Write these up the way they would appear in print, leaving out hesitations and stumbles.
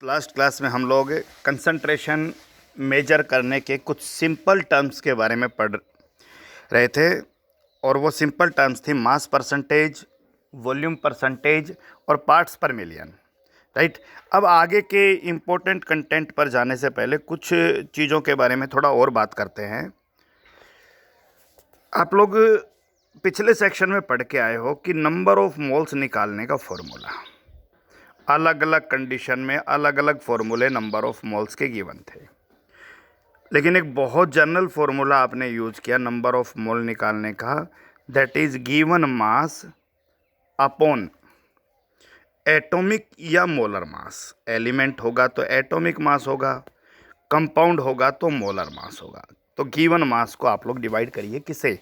Last class में हम लोग कंसंट्रेशन मेजर करने के कुछ सिंपल टर्म्स के बारे में पढ़ रहे थे और वो सिंपल टर्म्स थी मास परसेंटेज, वॉल्यूम परसेंटेज और पार्ट्स पर मिलियन। राइट। अब आगे के इम्पोर्टेंट कंटेंट पर जाने से पहले कुछ चीज़ों के बारे में थोड़ा और बात करते हैं। आप लोग पिछले सेक्शन में पढ़ के आए हो कि नंबर ऑफ मोल्स निकालने का फॉर्मूला, अलग अलग कंडीशन में अलग अलग फॉर्मूले नंबर ऑफ मोल्स के गिवन थे, लेकिन एक बहुत जनरल फॉर्मूला आपने यूज किया नंबर ऑफ मोल निकालने का, that is given mass upon atomic या मोलर मास। एलिमेंट होगा तो एटॉमिक मास होगा, कंपाउंड होगा तो मोलर मास होगा। तो गिवन मास को आप लोग डिवाइड करिए किससे?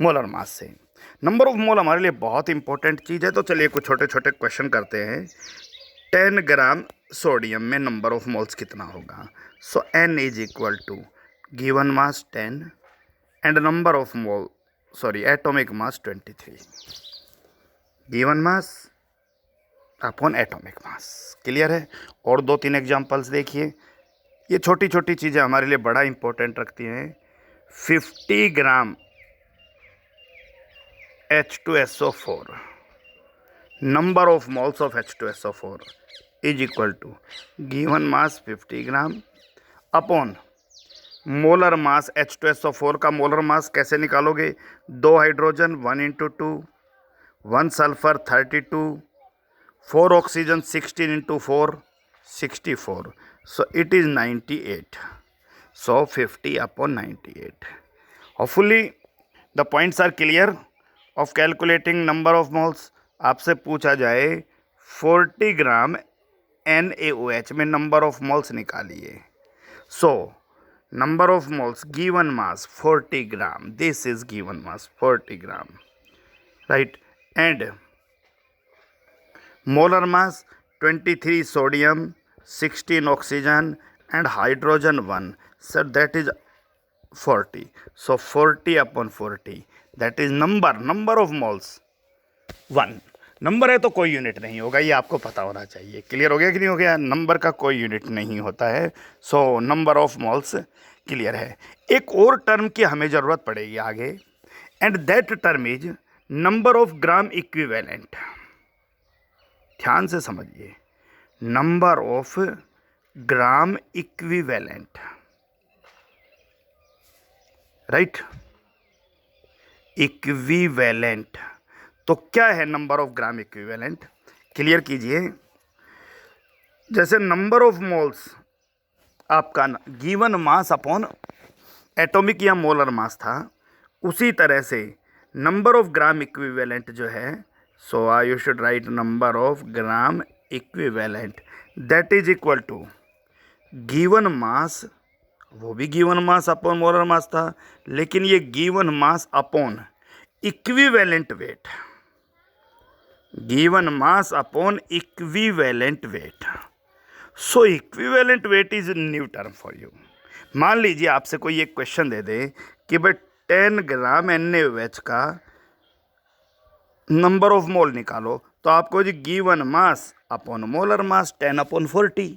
मोलर मास से। नंबर ऑफ मोल हमारे लिए बहुत इंपॉर्टेंट चीज़ है, तो चलिए कुछ छोटे छोटे क्वेश्चन करते हैं। 10 ग्राम सोडियम में नंबर ऑफ मोल्स कितना होगा? So n is equal to given mass 10 and number of mole atomic mass 23। Given mass upon atomic mass. Clear है? और 2-3 एग्जांपल्स देखिए। ये छोटी छोटी चीज़ें हमारे लिए बड़ा इंपॉर्टेंट रखती हैं। 50 ग्राम H2SO4, number of moles of H2SO4 is equal to given mass 50 gram upon molar mass. H2SO4 का मोलर मास कैसे निकालोगे? 2 hydrogen 1 into 2, 1 sulphur 32, 4 oxygen 16 into 4 64, so it is 98। So 50 upon 98। Hopefully the points are clear of calculating number of moles. आपसे पूछा जाए 40 gram NaOH में number of moles निकालिए। So number of moles given mass 40 gram, this is given mass 40 gram, right. And molar mass 23 sodium, 16 oxygen and hydrogen 1, sir that is 40। So 40 upon 40 that is number of moles 1। Number है तो कोई unit नहीं होगा, ये आपको पता होना चाहिए। क्लियर हो गया कि नहीं हो गया? नंबर का कोई यूनिट नहीं होता है। So number of moles clear है। एक और टर्म की हमें ज़रूरत पड़ेगी आगे, and that term is number of gram equivalent. ध्यान से समझिए, number of gram equivalent, right. Equivalent तो क्या है number of gram equivalent? Clear कीजिए। जैसे नंबर ऑफ मोल्स आपका गिवन मास अपॉन एटॉमिक या मोलर मास था, उसी तरह से नंबर ऑफ ग्राम इक्विवेलेंट जो है, so I you should write number of gram equivalent that is equal to given mass. वो भी given mass upon molar mass था, लेकिन ये given mass upon equivalent weight, given mass upon equivalent weight. So equivalent weight is new term for you. मान लीजिए आपसे कोई एक क्वेश्चन दे दे कि भाई 10 ग्राम NaOH का नंबर ऑफ मोल निकालो, तो आपको जी given mass upon molar mass 10 upon 40,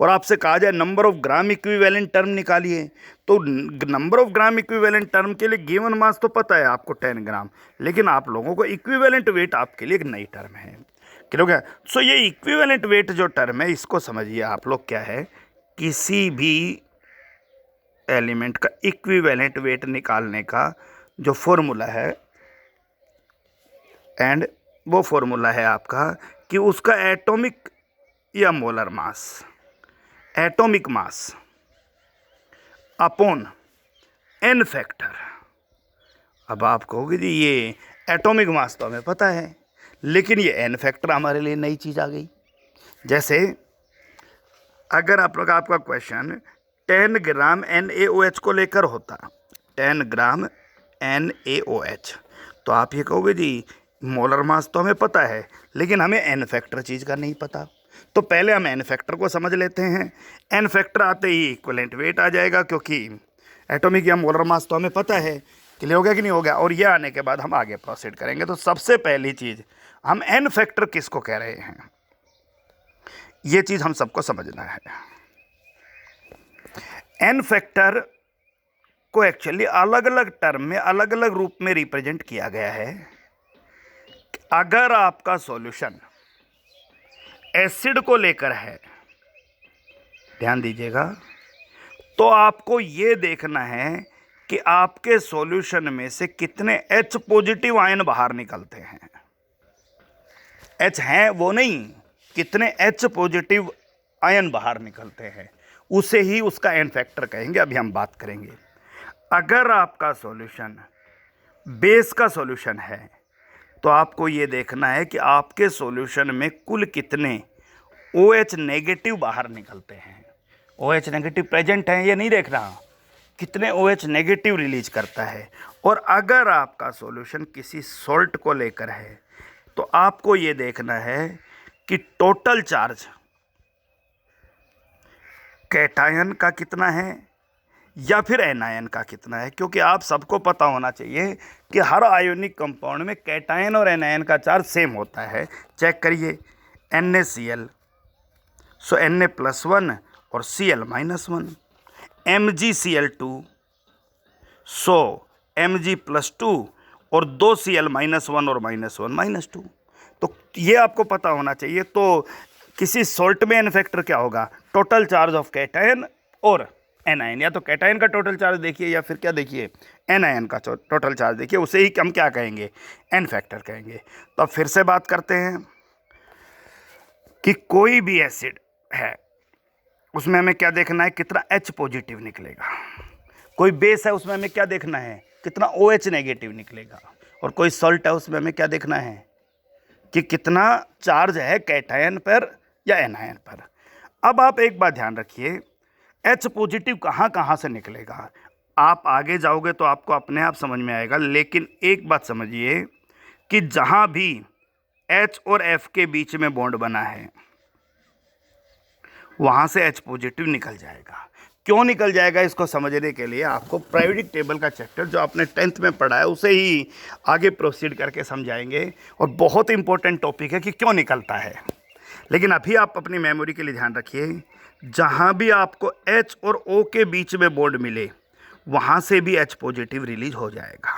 और आपसे कहा जाए number of gram equivalent term निकालिए, तो number of gram equivalent term के लिए गिवन मास तो पता है आपको 10 ग्राम, लेकिन आप लोगों को इक्विवेलेंट वेट आपके लिए एक नई टर्म है। क्लियर हो गया? सो ये इक्विवेलेंट वेट जो टर्म है, इसको समझिए आप लोग क्या है। किसी भी एलिमेंट का इक्विवेलेंट वेट निकालने का जो फॉर्मूला है, एंड वो फॉर्मूला है आपका कि उसका एटॉमिक या molar mass, atomic mass upon n factor. अब आप कहोगे जी ये एटॉमिक मास तो हमें पता है, लेकिन ये n फैक्टर हमारे लिए नई चीज़ आ गई। जैसे अगर आपका क्वेश्चन 10 ग्राम NaOH को लेकर होता, 10 ग्राम NaOH, तो आप ये कहोगे जी मोलर मास तो हमें पता है, लेकिन हमें n फैक्टर चीज़ का नहीं पता। तो पहले हम n फैक्टर को समझ लेते हैं। n फैक्टर आते ही इक्विवेलेंट वेट आ जाएगा, क्योंकि एटॉमिक या मोलर मास तो हमें पता है। क्लियर हो गया कि नहीं हो गया? और ये आने के बाद हम आगे प्रोसीड करेंगे। तो सबसे पहली चीज़, हम n फैक्टर किसको कह रहे हैं? ये चीज़ हम सबको समझना है। एन फैक्टर को एक्चुअली अलग अलग टर्म में, अलग अलग रूप में रिप्रेजेंट किया गया है। अगर आपका सॉल्यूशन एसिड को लेकर है, ध्यान दीजिएगा, तो आपको ये देखना है कि आपके सॉल्यूशन में से कितने H पॉजिटिव आयन बाहर निकलते हैं। H हैं वो नहीं, कितने H पॉजिटिव आयन बाहर निकलते हैं, उसे ही उसका एन फैक्टर कहेंगे। अभी हम बात करेंगे। अगर आपका सॉल्यूशन बेस का सॉल्यूशन है तो आपको ये देखना है कि आपके सॉल्यूशन में कुल कितने OH नेगेटिव बाहर निकलते हैं। OH नेगेटिव प्रेजेंट है ये नहीं देख रहा, कितने OH नेगेटिव रिलीज करता है। और अगर आपका सॉल्यूशन किसी सॉल्ट को लेकर है तो आपको ये देखना है कि टोटल चार्ज कैटायन का कितना है या फिर एनायन का कितना है, क्योंकि आप सबको पता होना चाहिए कि हर आयोनिक कंपाउंड में कैटायन और एनायन का चार्ज सेम होता है। चेक करिए, NaCl, सो Na+1 और Cl-1, MgCl2, सो Mg+2 और 2 Cl-1 और -1 -2। तो ये आपको पता होना चाहिए। तो किसी सॉल्ट में एन फैक्टर क्या होगा, टोटल चार्ज ऑफ कैटायन और एनायन, या तो कैटायन का टोटल चार्ज देखिए या फिर क्या देखिए, एनायन का टोटल चार्ज देखिए, उसे ही हम क्या कहेंगे, एन फैक्टर कहेंगे। तो अब फिर से बात करते हैं कि कोई भी एसिड है उसमें हमें क्या देखना है, कितना H पॉजिटिव निकलेगा। कोई बेस है उसमें हमें क्या देखना है, कितना OH नेगेटिव निकलेगा। और कोई सॉल्ट है उसमें हमें क्या देखना है कि कितना चार्ज है कैटायन पर या एनायन पर। अब आप एक बात ध्यान रखिए, H पॉजिटिव कहाँ कहाँ से निकलेगा। आप आगे जाओगे तो आपको अपने आप समझ में आएगा, लेकिन एक बात समझिए कि जहाँ भी H और F के बीच में बॉन्ड बना है वहाँ से H पॉजिटिव निकल जाएगा। क्यों निकल जाएगा, इसको समझने के लिए आपको प्रायोगिक टेबल का चैप्टर जो आपने 10th में पढ़ा है उसे ही आगे प्रोसीड करके समझाएंगे। और बहुत इंपॉर्टेंट टॉपिक है कि क्यों निकलता है। लेकिन अभी आप अपनी मेमोरी के लिए ध्यान रखिए, जहाँ भी आपको H और O के बीच में बॉन्ड मिले वहाँ से भी H पॉजिटिव रिलीज हो जाएगा।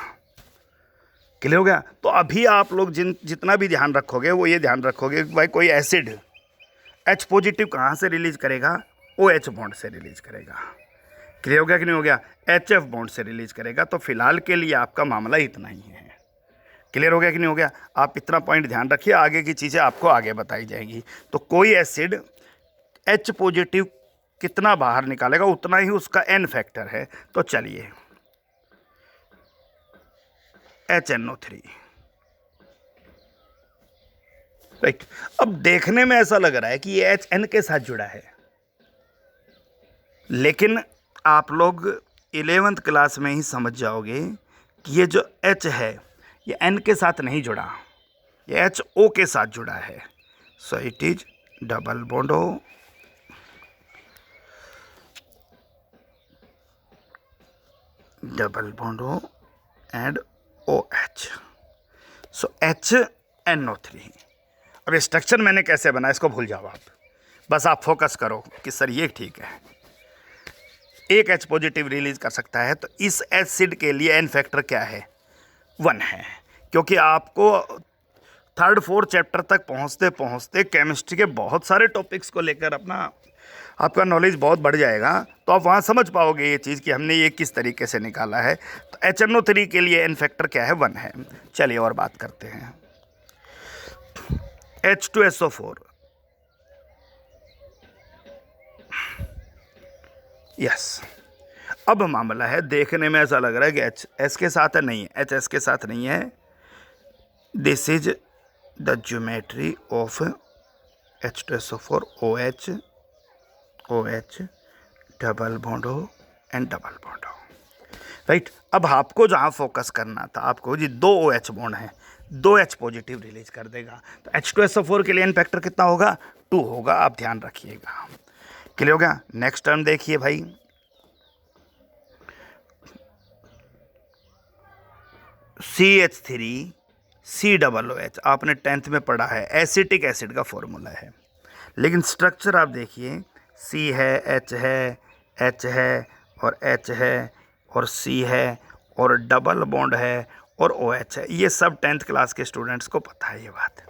क्लियर हो गया। तो अभी आप लोग जितना भी ध्यान रखोगे वो ये ध्यान रखोगे कि भाई कोई एसिड H पॉजिटिव कहाँ से रिलीज करेगा, OH बॉन्ड से रिलीज करेगा। क्लियर हो गया कि नहीं हो गया, HF बॉन्ड से रिलीज करेगा। तो फिलहाल के लिए आपका मामला इतना ही है। क्लियर हो गया कि नहीं हो गया। आप इतना पॉइंट ध्यान रखिए, आगे की चीज़ें आपको आगे बताई जाएंगी। तो कोई एसिड H पॉजिटिव कितना बाहर निकालेगा उतना ही उसका एन फैक्टर है। तो चलिए HNO3, राइट। अब देखने में ऐसा लग रहा है कि ये HN के साथ जुड़ा है, लेकिन आप लोग 11th क्लास में ही समझ जाओगे कि ये जो H है ये N के साथ नहीं जुड़ा, ये HO के साथ जुड़ा है। सो it is double bond O, double bond O and OH, so HNO3। अब स्ट्रक्चर मैंने कैसे बनाया इसको भूल जाओ आप, बस आप फोकस करो कि सर ये ठीक है, एक H पॉजिटिव रिलीज कर सकता है। तो इस एसिड के लिए एन फैक्टर क्या है, 1 है। क्योंकि आपको 3rd 4th चैप्टर तक पहुंचते पहुंचते केमिस्ट्री के बहुत सारे टॉपिक्स को लेकर आपका नॉलेज बहुत बढ़ जाएगा। तो आप वहाँ समझ पाओगे ये चीज़ कि हमने ये किस तरीके से निकाला है। तो HNO3 के लिए एन फैक्टर क्या है, 1 है। चलिए और बात करते हैं। H2SO4, yes. अब मामला है, देखने में ऐसा लग रहा है कि H S के साथ है, नहीं है, H S के साथ नहीं है। This is the geometry of H2SO4 OH double bond O and double bond O, right. अब आपको जहाँ फोकस करना था, आपको जी 2 OH बॉन्ड हैं, 2 H पॉजिटिव रिलीज कर देगा। तो H2SO4 के लिए एन फैक्टर कितना होगा, 2 होगा। आप ध्यान रखिएगा। क्लियर हो गया। नेक्स्ट टर्म देखिए भाई, CH3COOH आपने 10th में पढ़ा है, एसिटिक एसिड का फॉर्मूला है। लेकिन स्ट्रक्चर आप देखिए, सी है, एच है और एच है और सी है और डबल बॉन्ड है और ओ एच है। ये सब 10th क्लास के स्टूडेंट्स को पता है ये बात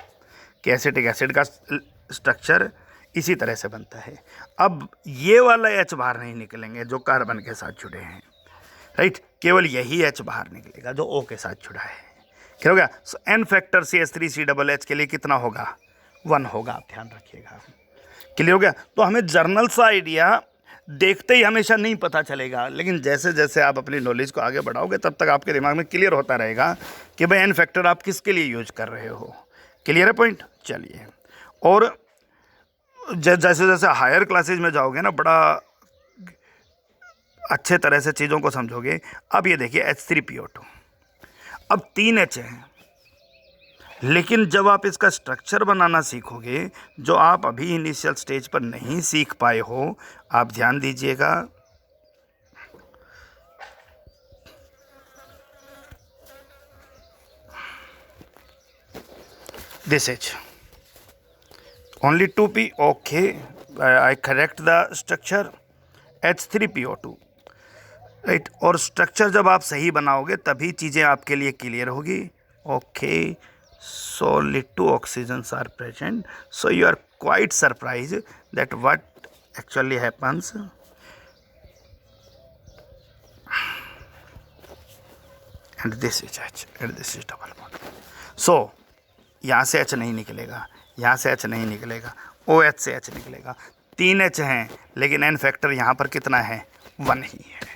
कि एसिटिक एसिड का स्ट्रक्चर इसी तरह से बनता है। अब ये वाला एच बाहर नहीं निकलेंगे जो कार्बन के साथ जुड़े हैं, राइट, केवल यही एच बाहर निकलेगा जो ओ के साथ जुड़ा है। क्या हो गया? सो एन फैक्टर CH3CH के लिए कितना होगा? 1 होगा, आप ध्यान रखिएगा। क्लियर हो गया? तो हमें जर्नल सा आइडिया देखते ही हमेशा नहीं पता चलेगा, लेकिन जैसे जैसे आप अपनी नॉलेज को आगे बढ़ाओगे तब तक आपके दिमाग में क्लियर होता रहेगा कि भाई एन फैक्टर आप किसके लिए यूज कर रहे हो। क्लियर है पॉइंट? चलिए, और जैसे जैसे हायर क्लासेज में जाओगे ना, बड़ा अच्छे तरह से चीज़ों को समझोगे। अब ये देखिए H3PO2, अब 3 H हैं, लेकिन जब आप इसका स्ट्रक्चर बनाना सीखोगे, जो आप अभी इनिशियल स्टेज पर नहीं सीख पाए हो, आप ध्यान दीजिएगा। This is only 2p, okay, I correct the structure H3PO2, right. और स्ट्रक्चर जब आप सही बनाओगे तभी चीज़ें आपके लिए क्लियर होगी। Okay, so little oxygens are present, so you are quite surprised that what actually happens. And this is H and this is double bond. So यहाँ से H नहीं निकलेगा, यहाँ से H नहीं निकलेगा, OH से H निकलेगा। 3 H हैं, लेकिन N फैक्टर यहाँ पर कितना है? 1 ही है।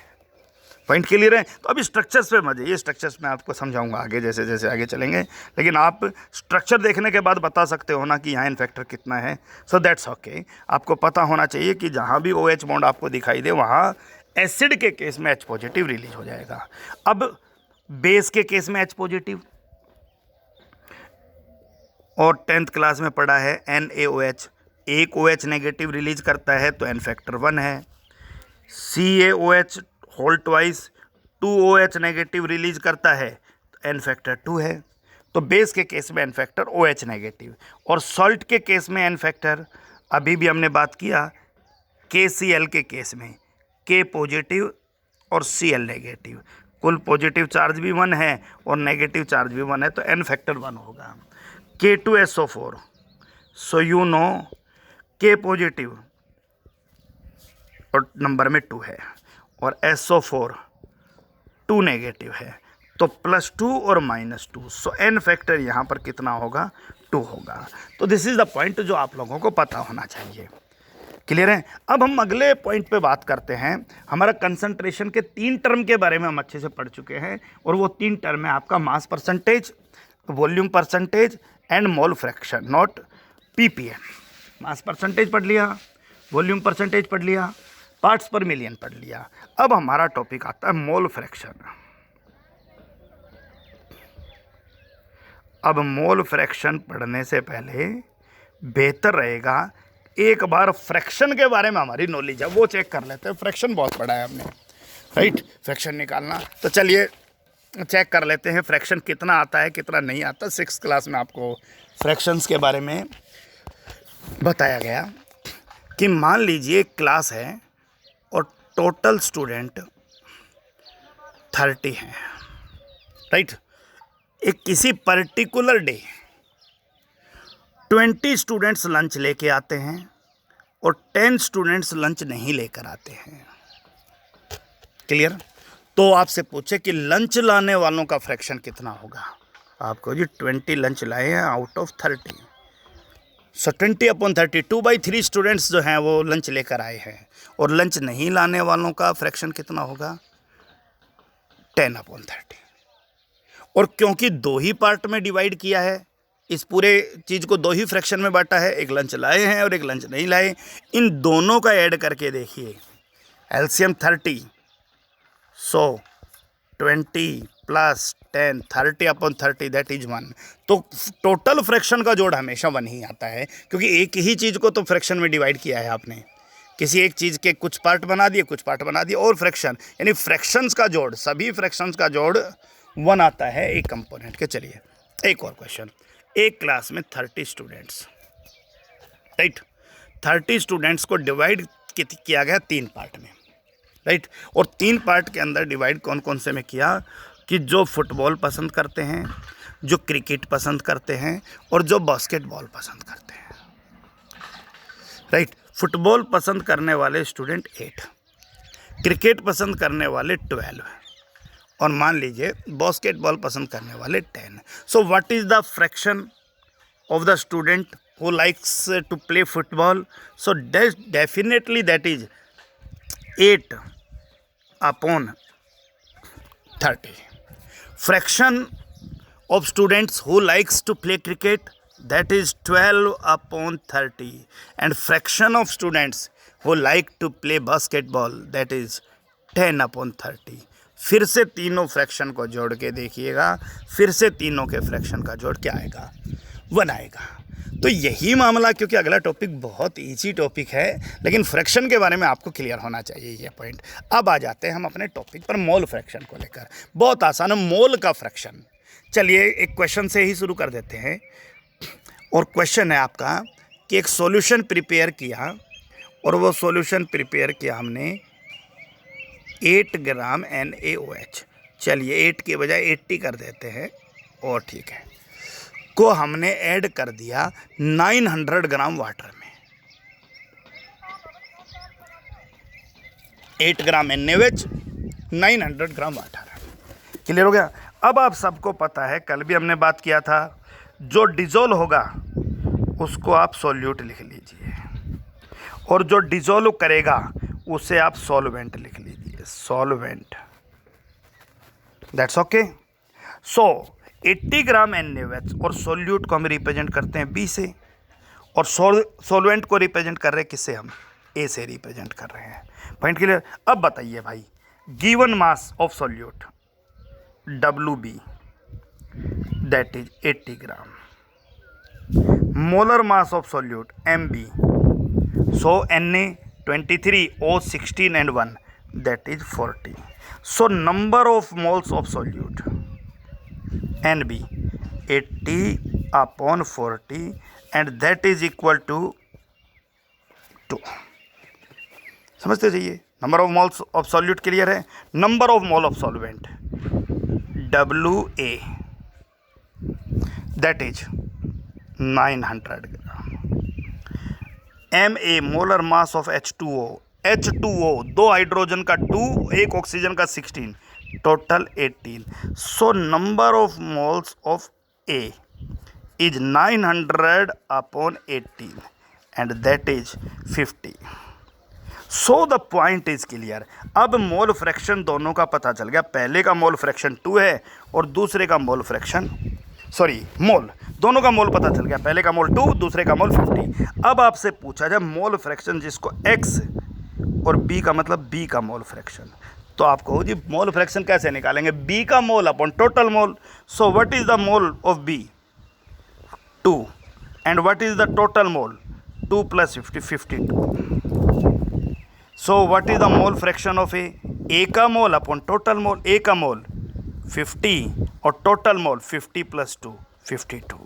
पॉइंट क्लियर है? तो अभी स्ट्रक्चर्स पे मजे, ये स्ट्रक्चर्स मैं आपको समझाऊंगा आगे, जैसे जैसे आगे चलेंगे, लेकिन आप स्ट्रक्चर देखने के बाद बता सकते हो ना कि यहाँ इन फैक्टर कितना है। So that's okay. आपको पता होना चाहिए कि जहाँ भी OH बॉन्ड आपको दिखाई दे वहाँ एसिड के केस में H पॉजिटिव रिलीज हो जाएगा। अब बेस के केस में H पॉजिटिव, और 10th क्लास में पढ़ा है NaOH, एक OH नेगेटिव रिलीज करता है तो N फैक्टर 1 है। CaOH whole twice 2 OH negative release करता है तो N फैक्टर 2 है। तो बेस के केस में N फैक्टर OH नेगेटिव, और सॉल्ट के केस में N फैक्टर, अभी भी हमने बात किया KCl के केस में K पॉजिटिव और Cl नेगेटिव, कुल पॉजिटिव चार्ज भी 1 है और नेगेटिव चार्ज भी 1 है, तो N फैक्टर 1 होगा। K2SO4, so you know K positive और नंबर में 2 है, और SO4 2 नेगेटिव है, तो +2 और -2, सो N फैक्टर यहाँ पर कितना होगा? 2 होगा। तो दिस इज़ द पॉइंट जो आप लोगों को पता होना चाहिए। क्लियर है? अब हम अगले पॉइंट पे बात करते हैं। हमारा कंसंट्रेशन के 3 टर्म के बारे में हम अच्छे से पढ़ चुके हैं, और वो 3 टर्म है आपका mass percentage, volume percentage and mole fraction, not ppm। Mass percentage पढ़ लिया, वॉल्यूम परसेंटेज पढ़ लिया, पार्ट्स पर मिलियन पढ़ लिया। अब हमारा टॉपिक आता है मोल फ्रैक्शन। अब मोल फ्रैक्शन पढ़ने से पहले बेहतर रहेगा एक बार फ्रैक्शन के बारे में हमारी नॉलेज है वो चेक कर लेते हैं। फ्रैक्शन बहुत पढ़ा है हमने, राइट, फ्रैक्शन निकालना। तो चलिए चेक कर लेते हैं फ्रैक्शन कितना आता है कितना नहीं आता। 6th क्लास में आपको फ्रैक्शंस के बारे में बताया गया कि मान लीजिए क्लास है और टोटल स्टूडेंट 30 हैं, राइट। एक किसी पर्टिकुलर डे 20 स्टूडेंट्स लंच लेके आते हैं और 10 स्टूडेंट्स लंच नहीं लेकर आते हैं। क्लियर? तो आपसे पूछे कि लंच लाने वालों का फ्रैक्शन कितना होगा, आपको जी 20 लंच लाए हैं आउट ऑफ 30, सो 20/30, 2/3 स्टूडेंट्स जो हैं वो लंच लेकर आए हैं, और लंच नहीं लाने वालों का फ्रैक्शन कितना होगा? 10/30। और क्योंकि 2 ही पार्ट में डिवाइड किया है, इस पूरे चीज़ को 2 ही फ्रैक्शन में बांटा है, एक लंच लाए हैं और एक लंच नहीं लाए, इन दोनों का ऐड करके देखिए, एलसीएम 30, सो 20 + 10, 30/30 दैट इज 1। तो टोटल फ्रैक्शन का जोड़ हमेशा 1 ही आता है, क्योंकि एक ही चीज़ को तो फ्रैक्शन में डिवाइड किया है आपने, किसी एक चीज़ के कुछ पार्ट बना दिए कुछ पार्ट बना दिए, और फ्रैक्शन यानी फ्रैक्शंस का जोड़, सभी फ्रैक्शंस का जोड़ 1 आता है एक कंपोनेंट के। चलिए एक और क्वेश्चन। एक क्लास में 30 स्टूडेंट्स, राइट, 30 स्टूडेंट्स को डिवाइड किया गया 3 पार्ट में, राइट। और 3 पार्ट के अंदर डिवाइड कौन कौन से में किया कि जो फुटबॉल पसंद करते हैं, जो क्रिकेट पसंद करते हैं और जो बास्केटबॉल पसंद करते हैं, राइट। फुटबॉल पसंद करने वाले स्टूडेंट 8, क्रिकेट पसंद करने वाले 12 और मान लीजिए बास्केटबॉल पसंद करने वाले 10। So what is the fraction of the student who likes to play football? So definitely that is 8 upon 30. Fraction of students who likes to play cricket, that is 12 upon 30, and fraction of students who like to play basketball, that is 10 upon 30. फिर से तीनों fraction को जोड़ के देखिएगा, फिर से तीनों के फ्रैक्शन का जोड़ क्या आएगा? 1 आएगा। तो यही मामला, क्योंकि अगला टॉपिक बहुत इजी टॉपिक है, लेकिन फ्रैक्शन के बारे में आपको क्लियर होना चाहिए ये पॉइंट। अब आ जाते हैं हम अपने टॉपिक पर, मोल फ्रैक्शन को लेकर। बहुत आसान है मोल का फ्रैक्शन। चलिए एक क्वेश्चन से ही शुरू कर देते हैं। और क्वेश्चन है आपका कि एक सॉल्यूशन प्रिपेयर किया, और वो सॉल्यूशन प्रिपेयर किया हमने 8 ग्राम NaOH, चलिए 8 के बजाय 80 कर देते हैं, और ठीक है, को हमने ऐड कर दिया 900 ग्राम वाटर में। 8 ग्राम NaOH, 900 ग्राम वाटर। क्लियर हो गया? अब आप सबको पता है, कल भी हमने बात किया था, जो डिजोल्व होगा उसको आप सॉल्यूट लिख लीजिए, और जो डिजोल्व करेगा उसे आप सॉल्वेंट लिख लीजिए, solvent. That's okay. So 80 gram NaOH और सॉल्यूट को हम रिप्रेजेंट करते हैं B से, और सॉल्वेंट को रिप्रेजेंट कर रहे हैं किससे? हम A से रिप्रेजेंट कर रहे हैं। Point clear? अब बताइए भाई, given mass of solute WB, that is 80 gram, molar mass of solute MB, so Na 23, O 16 and 1, that is 40. So number of moles of solute NB 80 upon 40, and that is equal to 2. समझते जाइए। Number of moles of solute clear है। Number of mole of solvent WA, that is 900 gram. MA molar mass of H2O 2 hydrogen का 2, 1 oxygen का 16, total 18। So number of moles of A is 900 upon 18, and that is 50। So the point is clear. अब mole fraction दोनों का पता चल गया। पहले का मोल फ्रैक्शन 2 है और दूसरे का मोल फ्रैक्शन, मोल, दोनों का मोल पता चल गया। पहले का मोल 2, दूसरे का मोल 50। अब आपसे पूछा जाए मोल फ्रैक्शन, जिसको X और B का मतलब B का मोल फ्रैक्शन, तो आपको जी मोल फ्रैक्शन कैसे निकालेंगे? B का mole upon total mole. So what is the mole of B? 2, and what is the total mole? 2 + 50, 52। So what is the mole fraction of A का mole upon total mole. A का मोल 50 और total मोल 50 + 2, 52।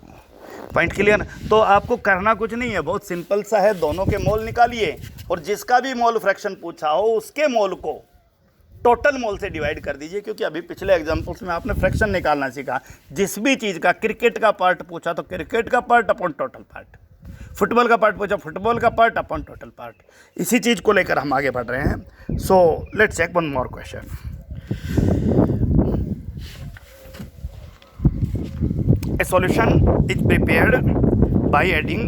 Point clear? तो आपको करना कुछ नहीं है, बहुत सिंपल सा है। दोनों के मोल निकालिए, और जिसका भी मोल फ्रैक्शन पूछा हो उसके मोल को टोटल मोल से डिवाइड कर दीजिए, क्योंकि अभी पिछले एग्जांपल्स में आपने फ्रैक्शन निकालना सीखा। जिस भी चीज़ का, क्रिकेट का पार्ट पूछा तो क्रिकेट का part upon total part, football का पार्ट पूछा फुटबॉल का पार्ट अपॉन टोटल पार्ट। इसी चीज़ को लेकर हम आगे बढ़ रहे हैं। So let's check one more question. A solution is prepared by adding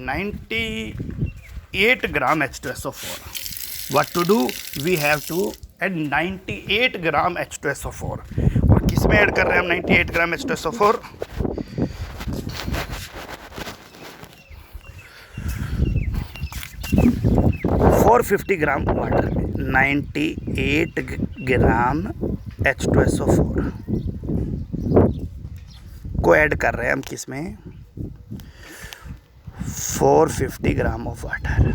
98 gram H2SO4. What to do? We have to add 98 gram H2SO4. और किस में ऐड कर रहे हैं हम 98 ग्राम H2SO4? 450 ग्राम वाटर में 98 ग्राम H2SO4 को ऐड कर रहे हैं हम किस में? 450 ग्राम ऑफ वाटर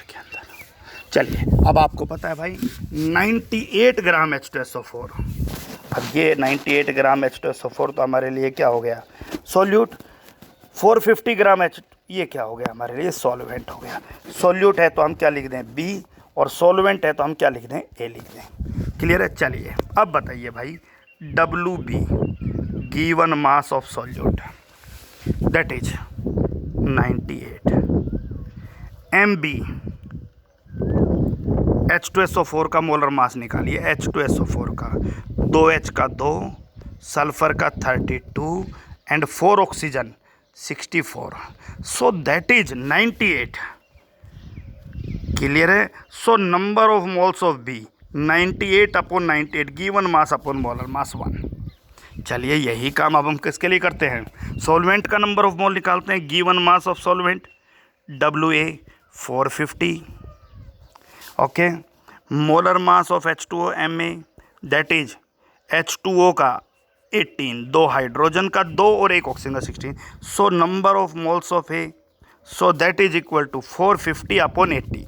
के अंदर। चलिए, अब आपको पता है भाई 98 ग्राम H2SO4। अब ये 98 ग्राम H2SO4 तो हमारे लिए क्या हो गया? सॉल्यूट। 450 ग्राम H, ये क्या हो गया हमारे लिए, सॉल्वेंट हो गया। सॉल्यूट है तो हम क्या लिख दें, B, और सॉल्वेंट है तो हम क्या लिख दें, A लिख दें। क्लियर है। चलिए अब बताइए भाई, WB given mass of solute that is 98, MB H2SO4 का मोलर मास निकालिए, H2SO4 का 2H का 2, सल्फर का 32 and 4 oxygen 64, so that is 98। Clear है। So number of moles of B 98 upon 98 given mass upon molar mass 1। चलिए यही काम अब हम किसके लिए करते हैं, सॉल्वेंट का नंबर ऑफ मोल निकालते हैं। Given mass of solvent WA 450, okay. Molar mass of H2O MA that is H2O का 18, 2 हाइड्रोजन का 2 और 1 ऑक्सीजन का 16, so number of moles of A, so that is equal to 450 upon 80,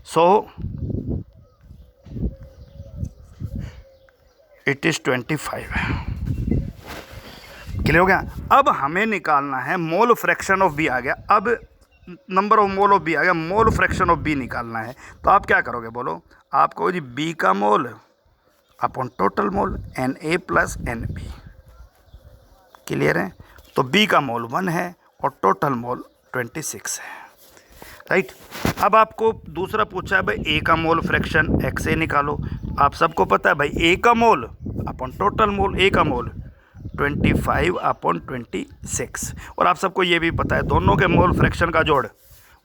so it is 25। Clear हो गया। अब हमें निकालना है मोल फ्रैक्शन ऑफ बी आ गया, अब number of mole of B आ गया, मोल फ्रैक्शन ऑफ बी निकालना है। तो आप क्या करोगे बोलो, आप कहो जी बी का mole upon total mole Na plus NB। Clear है। तो बी का मोल 1 है और टोटल मोल 26 है, राइट। अब आपको दूसरा पूछा है भाई ए का मोल फ्रैक्शन XA निकालो। आप सबको पता है भाई ए का मोल अपॉन टोटल मोल, ए का मोल 25 अपॉन 26, और आप सबको ये भी पता है दोनों के मोल फ्रैक्शन का जोड़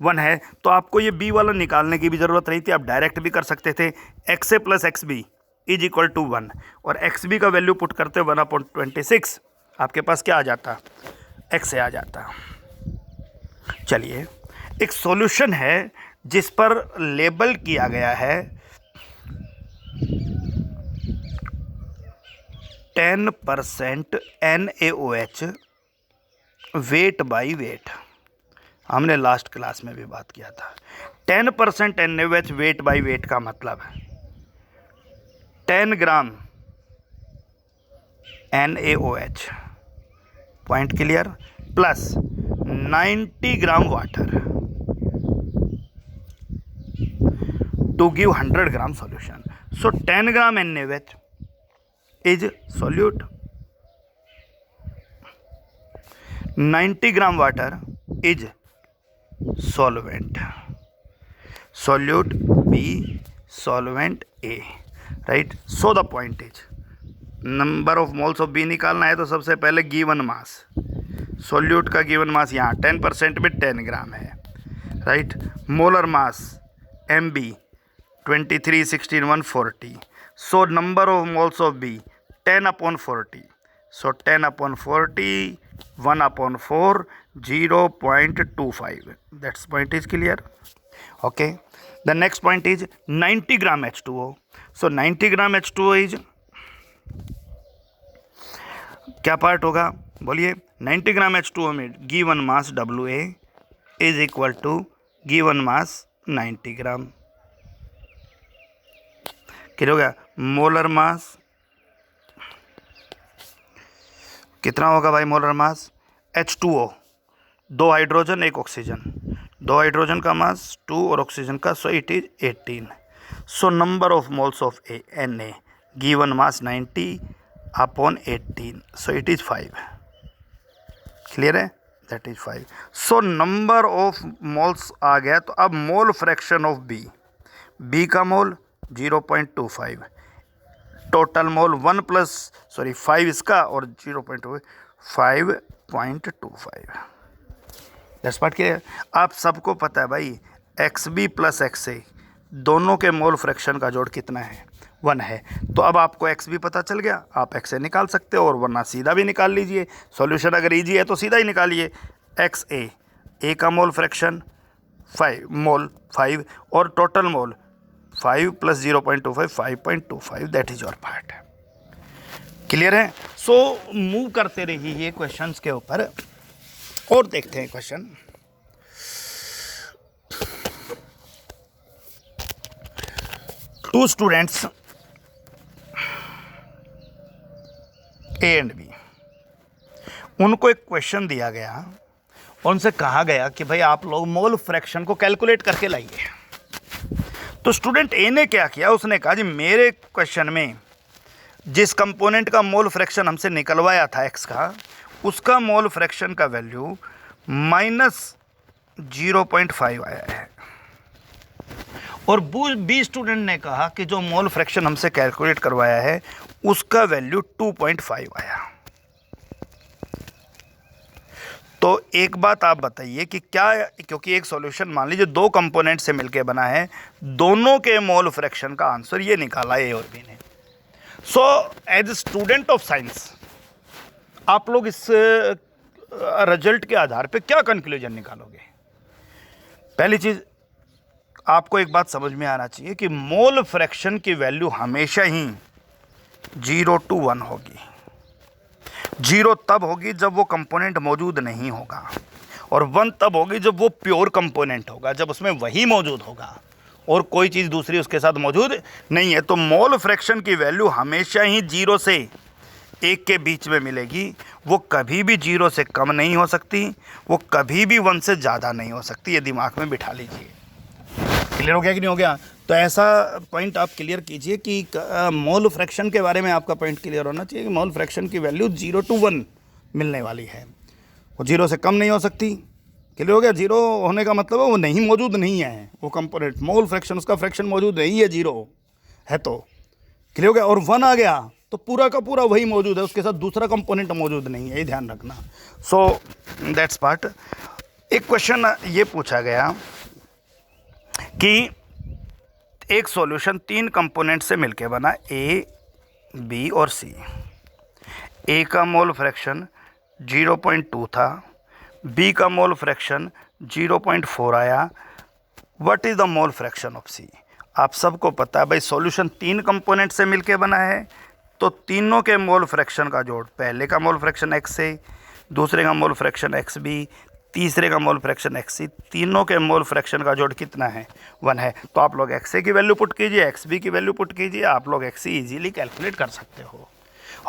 1 है। तो आपको ये बी वाला निकालने की भी ज़रूरत नहीं थी, आप डायरेक्ट भी कर सकते थे। XA plus XB is equal to 1, और XB का वैल्यू पुट करते 1 अपॉन 26, आपके पास क्या आ जाता, XA आ जाता। चलिए एक सॉल्यूशन है जिस पर लेबल किया गया है 10% NaOH वेट बाई वेट। हमने लास्ट क्लास में भी बात किया था। 10% NaOH वेट बाई वेट का मतलब है 10 ग्राम NaOH, point clear, plus 90 gram water to give 100 gram solution. So 10 gram NaOH is solute, 90 gram water is solvent, solute B, solvent A, right। so the point is number of moles of B निकालना है तो सबसे पहले given mass, solute का given mass यहाँ 10% में 10 ग्राम है, right. Molar mass MB 23, 16, 140, so number of moles of B 10 upon 40, so 10 upon 40, 1 upon 4, 0.25, that's point is clear, okay. The next point is 90 gram H2O, so 90 gram H2O is क्या part होगा बोलिए, 90 gram H2O में given mass WA is equal to given mass 90 gram. क्या हो गया, molar mass कितना होगा भाई, molar mass H2O 2 hydrogen 1 oxygen, 2 hydrogen का मास 2 और ऑक्सीजन का, so it is 18। So number of moles of Na given mass 90 upon 18, so it is 5। Clear है, that is 5। So number of moles आ गया। तो अब मोल फ्रैक्शन ऑफ बी का मोल 0.25, total mole 5 इसका और 0.25, 5.25, दैट्स पार्ट क्लियर। आप सबको पता है भाई XB प्लस XA दोनों के मोल फ्रैक्शन का जोड़ कितना है, 1 है। तो अब आपको XB पता चल गया, आप XA निकाल सकते हो, और वरना सीधा भी निकाल लीजिए। सॉल्यूशन अगर इजी है तो सीधा ही निकालिए। XA A का मोल फ्रैक्शन 5 और total mole 5 plus 0.25, 5.25, that is your part. Clear है। सो मूव करते रहिए क्वेश्चंस के ऊपर और देखते हैं question. Two students A and B, उनको एक क्वेश्चन दिया गया और उनसे कहा गया कि भाई आप लोग मोल फ्रैक्शन को कैलकुलेट करके लाइए। तो स्टूडेंट ए ने क्या किया, उसने कहा जी मेरे क्वेश्चन में जिस कंपोनेंट का मोल फ्रैक्शन हमसे निकलवाया था एक्स का, उसका मोल फ्रैक्शन का वैल्यू -0.5 आया है। और बी स्टूडेंट ने कहा कि जो मोल फ्रैक्शन हमसे कैलकुलेट करवाया है उसका वैल्यू 2.5 आया। तो एक बात आप बताइए कि क्या, क्योंकि एक सॉल्यूशन मान लीजिए दो कंपोनेंट से मिलके बना है, दोनों के मोल फ्रैक्शन का आंसर ये निकाला ए और बी ने। So as student of science आप लोग इस रिजल्ट के आधार पे क्या कंक्लूजन निकालोगे? पहली चीज आपको एक बात समझ में आना चाहिए कि मोल फ्रैक्शन की वैल्यू हमेशा ही 0 to 1 होगी। 0 तब होगी जब वो कंपोनेंट मौजूद नहीं होगा, और 1 तब होगी जब वो प्योर कंपोनेंट होगा, जब उसमें वही मौजूद होगा और कोई चीज़ दूसरी उसके साथ मौजूद नहीं है। तो मोल फ्रैक्शन की वैल्यू हमेशा ही 0 से 1 के बीच में मिलेगी। वो कभी भी 0 से कम नहीं हो सकती, वो कभी भी 1 से ज़्यादा नहीं हो सकती। ये दिमाग में बिठा लीजिए। क्लियर हो गया कि नहीं हो गया? तो ऐसा पॉइंट आप क्लियर कीजिए कि मोल फ्रैक्शन के बारे में आपका पॉइंट क्लियर होना चाहिए कि मोल फ्रैक्शन की वैल्यू 0 to 1 मिलने वाली है, वो 0 से कम नहीं हो सकती। क्लियर हो गया? 0 होने का मतलब है वो नहीं मौजूद नहीं है, वो कंपोनेंट मोल फ्रैक्शन, उसका फ्रैक्शन मौजूद नहीं है, 0 है तो। क्लियर हो गया? और 1 आ गया तो पूरा का पूरा वही मौजूद है, उसके साथ दूसरा कंपोनेंट मौजूद नहीं है, ये ध्यान रखना। So that's part. एक क्वेश्चन ये पूछा गया कि एक सॉल्यूशन 3 कंपोनेंट से मिलके बना, ए, बी और सी। ए का मोल फ्रैक्शन 0.2 था, बी का मोल फ्रैक्शन 0.4 आया। What is the mole fraction of C? आप सबको पता है भाई सॉल्यूशन 3 कंपोनेंट से मिलके बना है, तो तीनों के मोल फ्रैक्शन का जोड़, पहले का मोल फ्रैक्शन एक्स ए, दूसरे का मोल फ्रैक्शन एक्स बी, तीसरे का मोल फ्रैक्शन एक्स सी, तीनों के मोल फ्रैक्शन का जोड़ कितना है? 1 है। तो आप लोग एक्स ए की वैल्यू पुट कीजिए, एक्स बी की वैल्यू पुट कीजिए, आप लोग एक्स सी ईजिली कैलकुलेट कर सकते हो।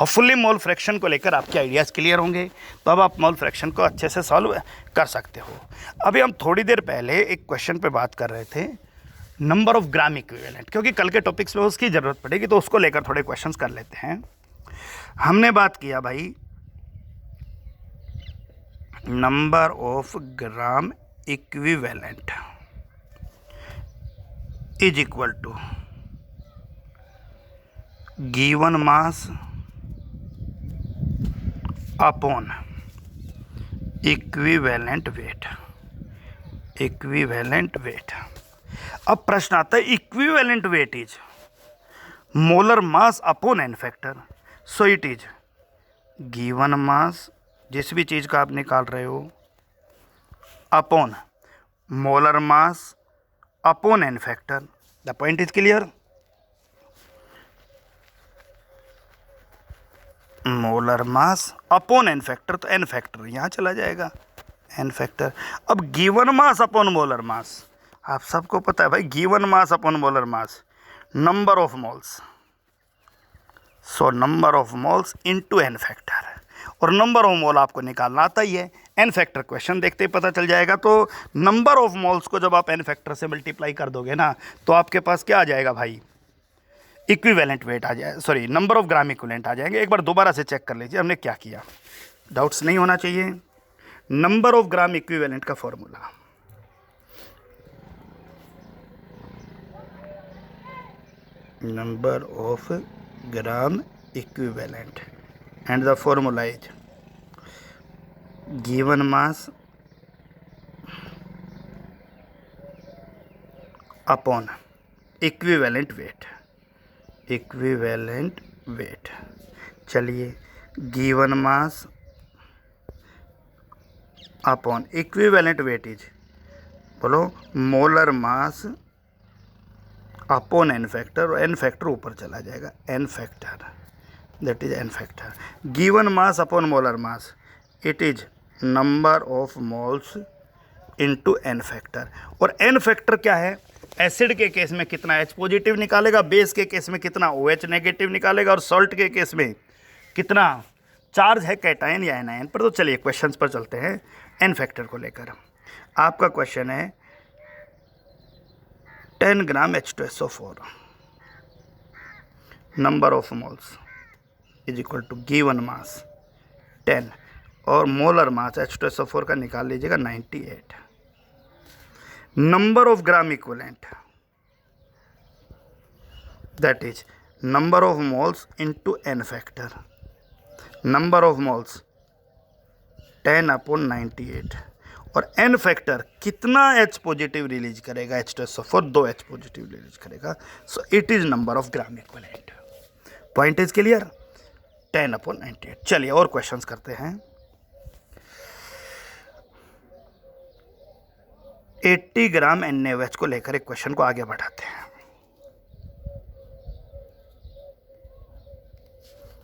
होपफुली मोल फ्रैक्शन को लेकर आपके आइडियाज़ क्लियर होंगे, तो अब आप मोल फ्रैक्शन को अच्छे से सॉल्व कर सकते हो। अभी हम थोड़ी देर पहले एक क्वेश्चन पे बात कर रहे थे, नंबर ऑफ ग्राम इक्विवेलेंट, क्योंकि कल के टॉपिक्स में उसकी ज़रूरत पड़ेगी, तो उसको लेकर थोड़े क्वेश्चंस कर लेते हैं। हमने बात किया भाई number of gram equivalent is equal to given mass upon equivalent weight. Equivalent weight. अब प्रश्न आता है equivalent weight is molar mass upon n factor. So it is given mass, जिस भी चीज़ का आप निकाल रहे हो, upon molar mass upon n factor. The point is clear? Molar mass upon n factor, तो एन फैक्टर यहाँ चला जाएगा, एन फैक्टर। अब given mass upon molar mass, आप सबको पता है भाई given mass upon molar mass, number of moles. So number of moles into n factor, और नंबर ऑफ मोल आपको निकालना आता ही है, एन फैक्टर क्वेश्चन देखते ही पता चल जाएगा। तो नंबर ऑफ मोल्स को जब आप एन फैक्टर से मल्टीप्लाई कर दोगे ना, तो आपके पास क्या आ जाएगा भाई? इक्विवेलेंट वेट आ जाए, sorry number of gram equivalent आ जाएंगे। एक बार दोबारा से चेक कर लीजिए हमने क्या किया, डाउट्स नहीं होना चाहिए। नंबर ऑफ ग्राम इक्विवेलेंट का formula, number of gram equivalent and the formula is given mass upon equivalent weight। equivalent weight, चलिए given mass upon equivalent weight is, बोलो molar mass upon n factor, और n factor ऊपर चला जाएगा, n factor, that is n factor। given mass upon molar mass, it is number of moles into n factor। और n factor क्या है? Acid के case में कितना H पॉजिटिव निकालेगा, बेस के केस में कितना OH नेगेटिव निकालेगा, और सॉल्ट के केस में कितना चार्ज है कैटायन या एनायन पर। तो चलिए क्वेश्चंस पर चलते हैं एन फैक्टर को लेकर। आपका क्वेश्चन है 10 gram H2SO4 number of moles is equal to given mass 10 और मोलर मास H2SO4 का निकाल लीजिएगा 98। Number of gram equivalent that is number of moles into n factor. Number of moles 10/98 और n factor कितना H positive release करेगा, H2SO4 2 H positive release करेगा। So it is number of gram equivalent. Point is clear. 10/98। चलिए और questions करते हैं। 80 ग्राम NaOH को लेकर एक क्वेश्चन को आगे बढ़ाते हैं।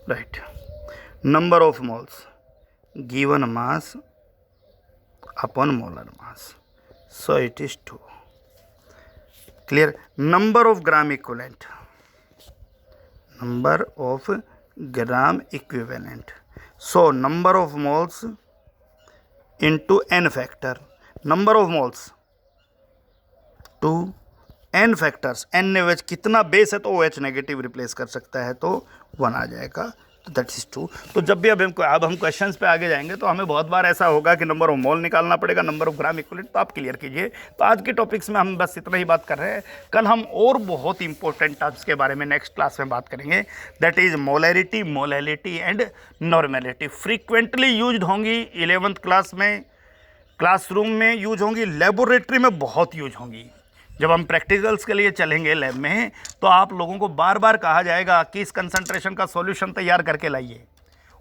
Right, number of moles given mass upon molar mass, so it is 2। Clear. Number of gram equivalent, number of gram equivalent, so number of moles into n factor. Number of moles 2 n factors. NaOH कितना base है तो OH negative replace कर सकता है, तो 1 आ जाएगा, तो that is 2। तो जब भी अब हम क्वेश्चंस पे आगे जाएंगे तो हमें बहुत बार ऐसा होगा कि नंबर ऑफ मोल निकालना पड़ेगा, नंबर ऑफ ग्राम इक्विवेलेंट, तो आप क्लियर कीजिए। तो आज के टॉपिक्स में हम बस इतना ही बात कर रहे हैं। कल हम और बहुत इंपॉर्टेंट टर्म्स के बारे में नेक्स्ट क्लास में बात करेंगे, that is molarity, molality and normality. Frequently use होंगी 11th क्लास में, क्लासरूम में यूज होंगी, लेबोरेटरी में बहुत यूज होंगी। जब हम प्रैक्टिकल्स के लिए चलेंगे लैब में तो आप लोगों को बार बार कहा जाएगा कि इस कंसंट्रेशन का सॉल्यूशन तैयार करके लाइए,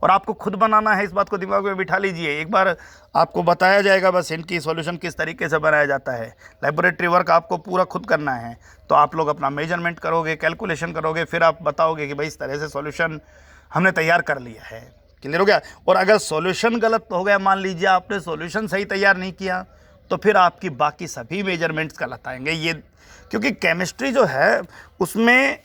और आपको खुद बनाना है। इस बात को दिमाग में बिठा लीजिए। एक बार आपको बताया जाएगा बस इनकी सॉल्यूशन किस तरीके से बनाया जाता है। लेबोरेटरी वर्क आपको पूरा खुद करना है। तो आप लोग अपना मेजरमेंट करोगे, कैलकुलेशन करोगे, फिर आप बताओगे कि भाई इस तरह से सॉल्यूशन हमने तैयार कर लिया है। क्लियर हो गया। और अगर सॉल्यूशन गलत हो गया, मान लीजिए आपने सॉल्यूशन सही तैयार नहीं किया, तो फिर आपकी बाकी सभी मेजरमेंट्स गलत आएंगे। ये क्योंकि केमिस्ट्री जो है उसमें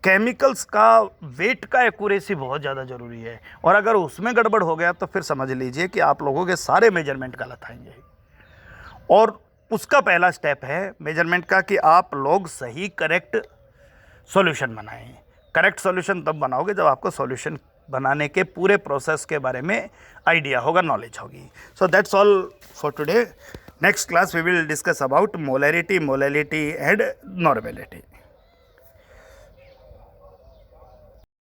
केमिकल्स का वेट का एक्यूरेसी बहुत ज़्यादा ज़रूरी है, और अगर उसमें गड़बड़ हो गया तो फिर समझ लीजिए कि आप लोगों के सारे मेजरमेंट गलत आएंगे। और उसका पहला स्टेप है मेजरमेंट का कि आप लोग सही करेक्ट सॉल्यूशन बनाएं। करेक्ट सॉल्यूशन तब बनाओगे जब आपको सॉल्यूशन बनाने के पूरे प्रोसेस के बारे में आइडिया होगा, नॉलेज होगी। So that's all for today. Next class we will discuss about molarity, molality and normality.